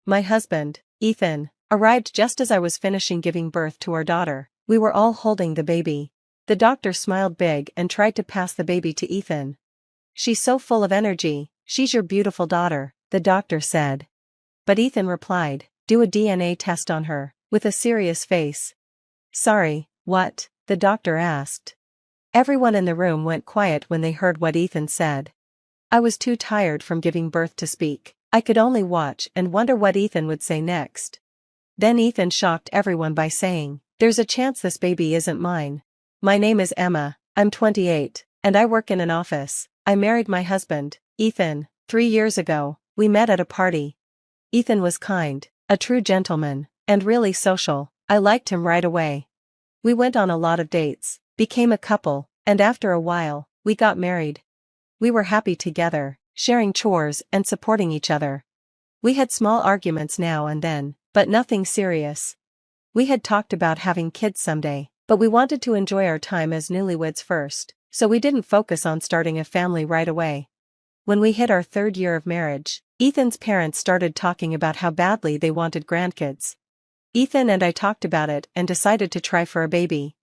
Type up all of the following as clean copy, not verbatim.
My husband, Ethan, arrived just as I was finishing giving birth to our daughter. We were all holding the baby. The doctor smiled big and tried to pass the baby to Ethan. "She's so full of energy, she's your beautiful daughter," the doctor said. But Ethan replied, "Do a DNA test on her," with a serious face. "Sorry, what?" the doctor asked. Everyone in the room went quiet when they heard what Ethan said. I was too tired from giving birth to speak. I could only watch and wonder what Ethan would say next. Then Ethan shocked everyone by saying, "There's a chance this baby isn't mine. My name is Emma, I'm 28, and I work in an office. I married my husband, Ethan, 3 years ago. We met at a party. Ethan was kind, a true gentleman, and really social. I liked him right away. We went on a lot of dates, became a couple, and after a while, we got married. We were happy together, sharing chores and supporting each other. We had small arguments now and then, but nothing serious. We had talked about having kids someday, but we wanted to enjoy our time as newlyweds first, so we didn't focus on starting a family right away. When we hit our 3rd year of marriage, Ethan's parents started talking about how badly they wanted grandkids. Ethan and I talked about it and decided to try for a baby.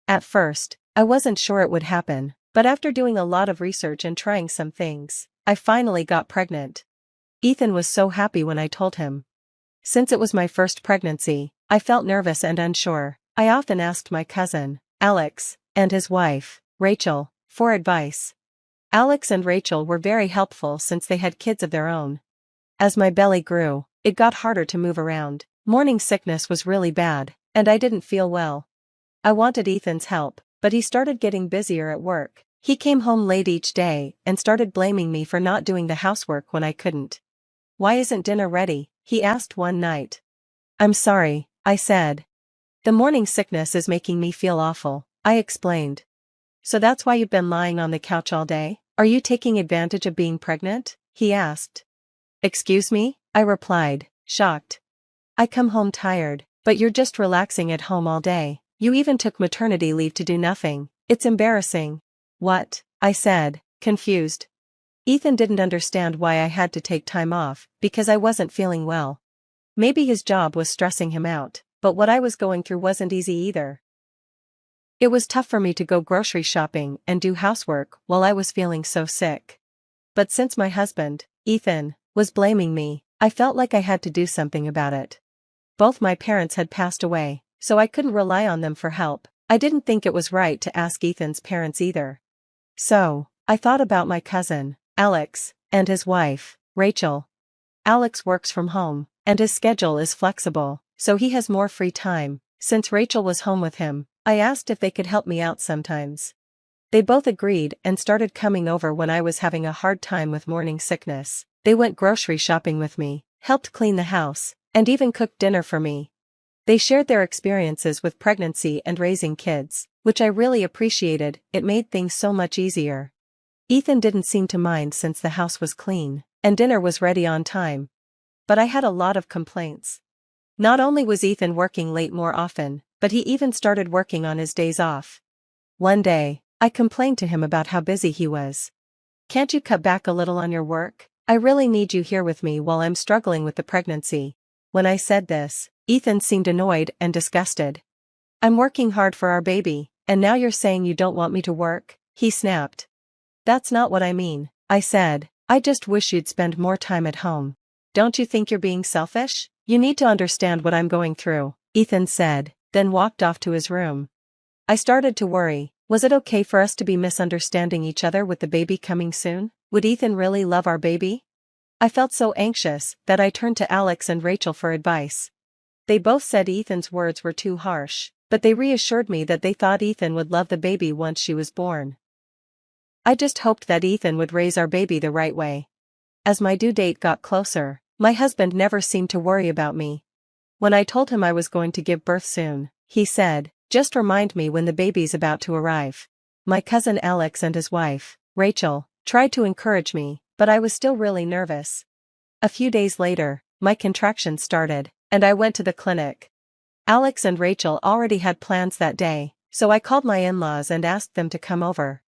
At first, I wasn't sure it would happen, but after doing a lot of research and trying some things, I finally got pregnant. Ethan was so happy when I told him. Since it was my first pregnancy, I felt nervous and unsure. I often asked my cousin, Alex, and his wife, Rachel, for advice. Alex and Rachel were very helpful since they had kids of their own. As my belly grew, it got harder to move around. Morning sickness was really bad, and I didn't feel well. I wanted Ethan's help, but he started getting busier at work. He came home late each day and started blaming me for not doing the housework when I couldn't. "Why isn't dinner ready?" he asked one night. "I'm sorry," I said. "The morning sickness is making me feel awful," I explained. "So that's why you've been lying on the couch all day? Are you taking advantage of being pregnant?" he asked. "Excuse me?" I replied, shocked. "I come home tired, but you're just relaxing at home all day. You even took maternity leave to do nothing. It's embarrassing." "What?" I said, confused. Ethan didn't understand why I had to take time off, because I wasn't feeling well. Maybe his job was stressing him out, but what I was going through wasn't easy either. It was tough for me to go grocery shopping and do housework while I was feeling so sick. But since my husband, Ethan, was blaming me, I felt like I had to do something about it. Both my parents had passed away, so I couldn't rely on them for help. I didn't think it was right to ask Ethan's parents either. So, I thought about my cousin, Alex, and his wife, Rachel. Alex works from home, and his schedule is flexible, so he has more free time. Since Rachel was home with him, I asked if they could help me out sometimes. They both agreed and started coming over when I was having a hard time with morning sickness. They went grocery shopping with me, helped clean the house, and even cooked dinner for me. They shared their experiences with pregnancy and raising kids, which I really appreciated. It made things so much easier. Ethan didn't seem to mind since the house was clean, and dinner was ready on time. But I had a lot of complaints. Not only was Ethan working late more often, but he even started working on his days off. One day, I complained to him about how busy he was. "Can't you cut back a little on your work? I really need you here with me while I'm struggling with the pregnancy." When I said this, Ethan seemed annoyed and disgusted. "I'm working hard for our baby, and now you're saying you don't want me to work?" he snapped. "That's not what I mean," I said. "I just wish you'd spend more time at home." "Don't you think you're being selfish? You need to understand what I'm going through," Ethan said, then walked off to his room. I started to worry. Was it okay for us to be misunderstanding each other with the baby coming soon? Would Ethan really love our baby? I felt so anxious that I turned to Alex and Rachel for advice. They both said Ethan's words were too harsh, but they reassured me that they thought Ethan would love the baby once she was born. I just hoped that Ethan would raise our baby the right way. As my due date got closer, my husband never seemed to worry about me. When I told him I was going to give birth soon, he said, "Just remind me when the baby's about to arrive." My cousin Alex and his wife, Rachel, tried to encourage me, but I was still really nervous. A few days later, my contractions started, and I went to the clinic. Alex and Rachel already had plans that day, so I called my in-laws and asked them to come over.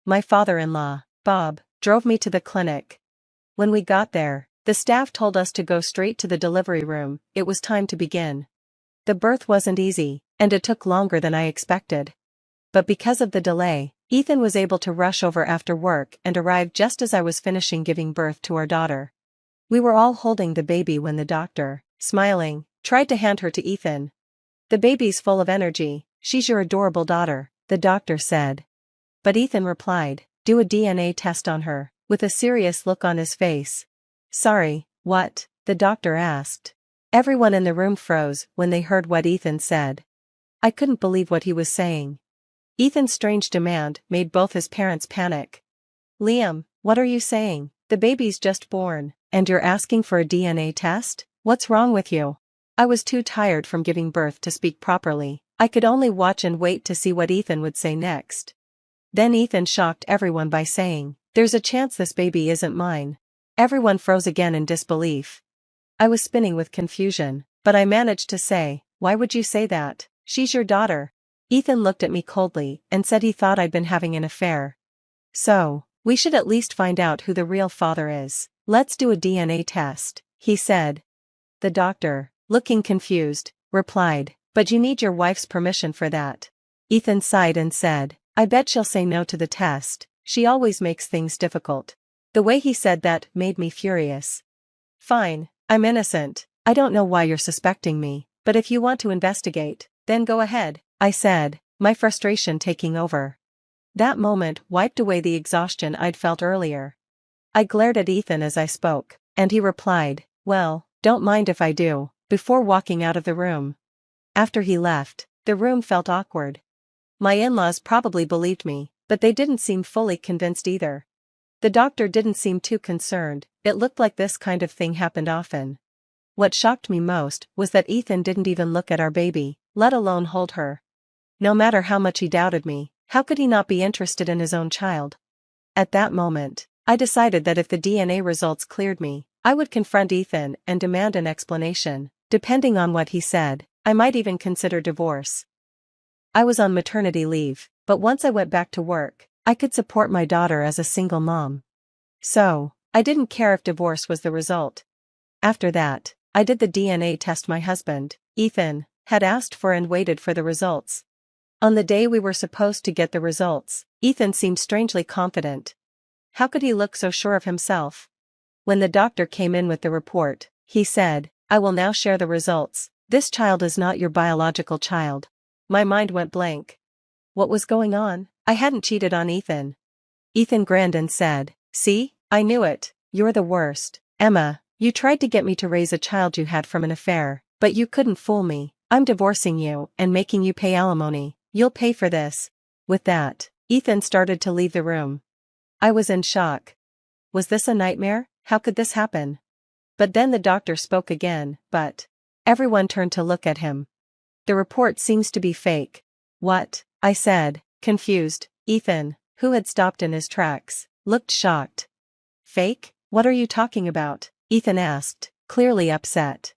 My father-in-law, Bob, drove me to the clinic. When we got there, The staff told us to go straight to the delivery room. It was time to begin. The birth wasn't easy, and it took longer than I expected. But because of the delay, Ethan was able to rush over after work and arrived just as I was finishing giving birth to our daughter. We were all holding the baby when the doctor, smiling, tried to hand her to Ethan. "The baby's full of energy, she's your adorable daughter," the doctor said. But Ethan replied, "Do a DNA test on her," with a serious look on his face. "Sorry, what?" the doctor asked. Everyone in the room froze when they heard what Ethan said. I couldn't believe what he was saying. Ethan's strange demand made both his parents panic. "Liam, what are you saying? The baby's just born, and you're asking for a DNA test? What's wrong with you?" I was too tired from giving birth to speak properly. I could only watch and wait to see what Ethan would say next. Then Ethan shocked everyone by saying, "There's a chance this baby isn't mine." Everyone froze again in disbelief. I was spinning with confusion, but I managed to say, "Why would you say that? She's your daughter." Ethan looked at me coldly and said he thought I'd been having an affair. "So, we should at least find out who the real father is. Let's do a DNA test," he said. The doctor, looking confused, replied, "But you need your wife's permission for that." Ethan sighed and said, "I bet she'll say no to the test. She always makes things difficult." The way he said that made me furious. "Fine, I'm innocent. I don't know why you're suspecting me, but if you want to investigate, then go ahead," I said, my frustration taking over. That moment wiped away the exhaustion I'd felt earlier. I glared at Ethan as I spoke, and he replied, "Well, don't mind if I do," before walking out of the room. After he left, the room felt awkward. My in-laws probably believed me, but they didn't seem fully convinced either. The doctor didn't seem too concerned. It looked like this kind of thing happened often. What shocked me most was that Ethan didn't even look at our baby, let alone hold her. No matter how much he doubted me, how could he not be interested in his own child? At that moment, I decided that if the DNA results cleared me, I would confront Ethan and demand an explanation. Depending on what he said, I might even consider divorce. I was on maternity leave, but once I went back to work, I could support my daughter as a single mom. So, I didn't care if divorce was the result. After that, I did the DNA test my husband, Ethan, had asked for and waited for the results. On the day we were supposed to get the results, Ethan seemed strangely confident. How could he look so sure of himself? When the doctor came in with the report, he said, "I will now share the results. This child is not your biological child." My mind went blank. What was going on? I hadn't cheated on Ethan. Ethan grinned and said, "See, I knew it. You're the worst. Emma, you tried to get me to raise a child you had from an affair, but you couldn't fool me. I'm divorcing you and making you pay alimony. You'll pay for this." With that, Ethan started to leave the room. I was in shock. Was this a nightmare? How could this happen? But then the doctor spoke again, but everyone turned to look at him. "The report seems to be fake." "What?" I said, confused. Ethan, who had stopped in his tracks, looked shocked. "Fake? What are you talking about?" Ethan asked, clearly upset.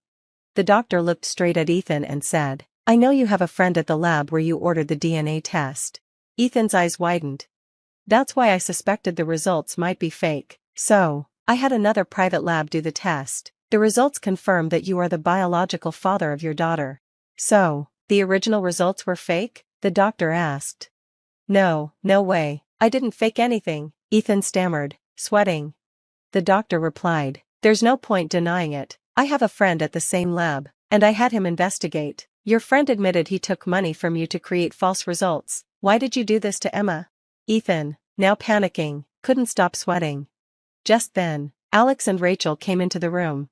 The doctor looked straight at Ethan and said, "I know you have a friend at the lab where you ordered the DNA test." Ethan's eyes widened. "That's why I suspected the results might be fake. So, I had another private lab do the test. The results confirm that you are the biological father of your daughter." "So, the original results were fake?" the doctor asked. No way. I didn't fake anything," Ethan stammered, sweating. The doctor replied, "There's no point denying it. I have a friend at the same lab, and I had him investigate. Your friend admitted he took money from you to create false results. Why did you do this to Emma?" Ethan, now panicking, couldn't stop sweating. Just then, Alex and Rachel came into the room.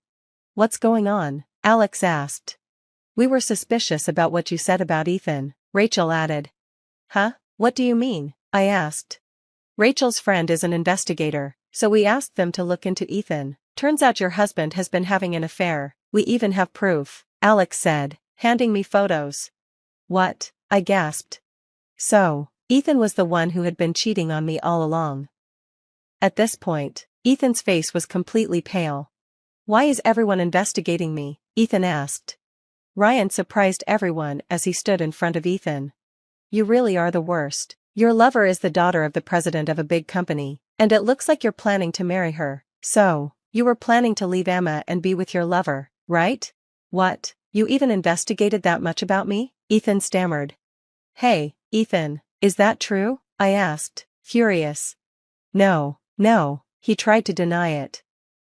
"What's going on?" Alex asked. "We were suspicious about what you said about Ethan," Rachel added. "Huh? What do you mean?" I asked. "Rachel's friend is an investigator, so we asked them to look into Ethan. Turns out your husband has been having an affair. We even have proof," Alex said, handing me photos. "What?" I gasped. So, Ethan was the one who had been cheating on me all along. At this point, Ethan's face was completely pale. "Why is everyone investigating me?" Ethan asked. Ryan surprised everyone as he stood in front of Ethan. "You really are the worst. Your lover is the daughter of the president of a big company, and it looks like you're planning to marry her. So, You were planning to leave Emma and be with your lover, right? What? You even investigated that much about me? Ethan stammered. Hey, Ethan, is that true? I asked, furious. No, he tried to deny it.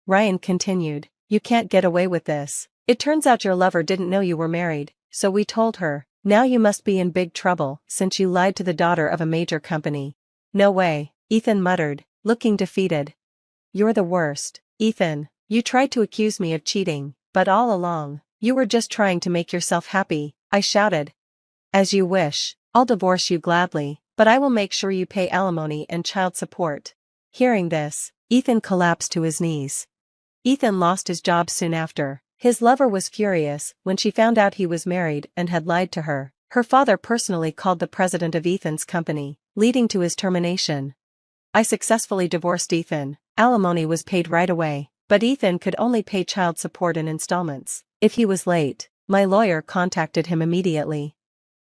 Ryan continued, you can't get away with this. It turns out your lover didn't know you were married, so we told her. Now you must be in big trouble since you lied to the daughter of a major company. No way, Ethan muttered, looking defeated. You're the worst, Ethan. You tried to accuse me of cheating, but all along, you were just trying to make yourself happy, I shouted. As you wish, I'll divorce you gladly, but I will make sure you pay alimony and child support. Hearing this, Ethan collapsed to his knees. Ethan lost his job soon after. His lover was furious when she found out he was married and had lied to her. Her father personally called the president of Ethan's company, leading to his termination. I successfully divorced Ethan. Alimony was paid right away, but Ethan could only pay child support in installments. If he was late, my lawyer contacted him immediately.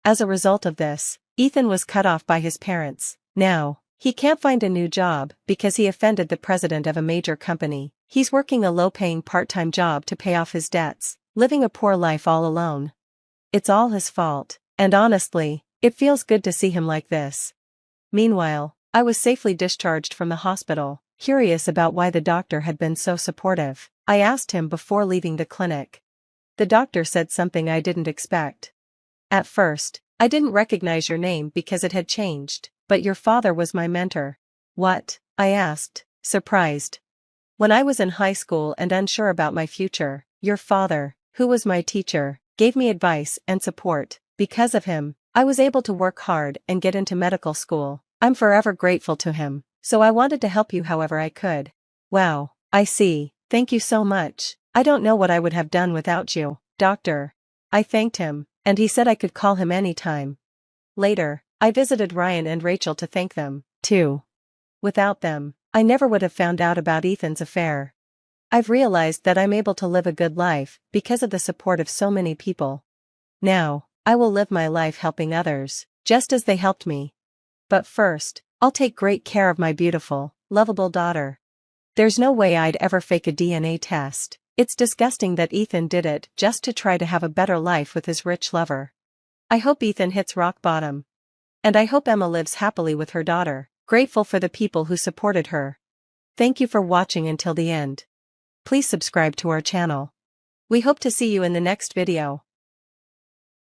As a result of this, Ethan was cut off by his parents. Now, he can't find a new job because he offended the president of a major company. He's working a low-paying part-time job to pay off his debts, living a poor life all alone. It's all his fault, and honestly, it feels good to see him like this. Meanwhile, I was safely discharged from the hospital, curious about why the doctor had been so supportive. I asked him before leaving the clinic. The doctor said something I didn't expect. At first, I didn't recognize your name because it had changed, but your father was my mentor. What? I asked, surprised. When I was in high school and unsure about my future, your father, who was my teacher, gave me advice and support. Because of him, I was able to work hard and get into medical school. I'm forever grateful to him, so I wanted to help you however I could. Wow, I see. Thank you so much. I don't know what I would have done without you, doctor. I thanked him, and he said I could call him anytime. Later, I visited Ryan and Rachel to thank them, too. Without them, I never would have found out about Ethan's affair. I've realized that I'm able to live a good life because of the support of so many people. Now, I will live my life helping others, just as they helped me. But first, I'll take great care of my beautiful, lovable daughter. There's no way I'd ever fake a DNA test. It's disgusting that Ethan did it just to try to have a better life with his rich lover. I hope Ethan hits rock bottom. And I hope Emma lives happily with her daughter, grateful for the people who supported her. Thank you for watching until the end. Please subscribe to our channel. We hope to see you in the next video.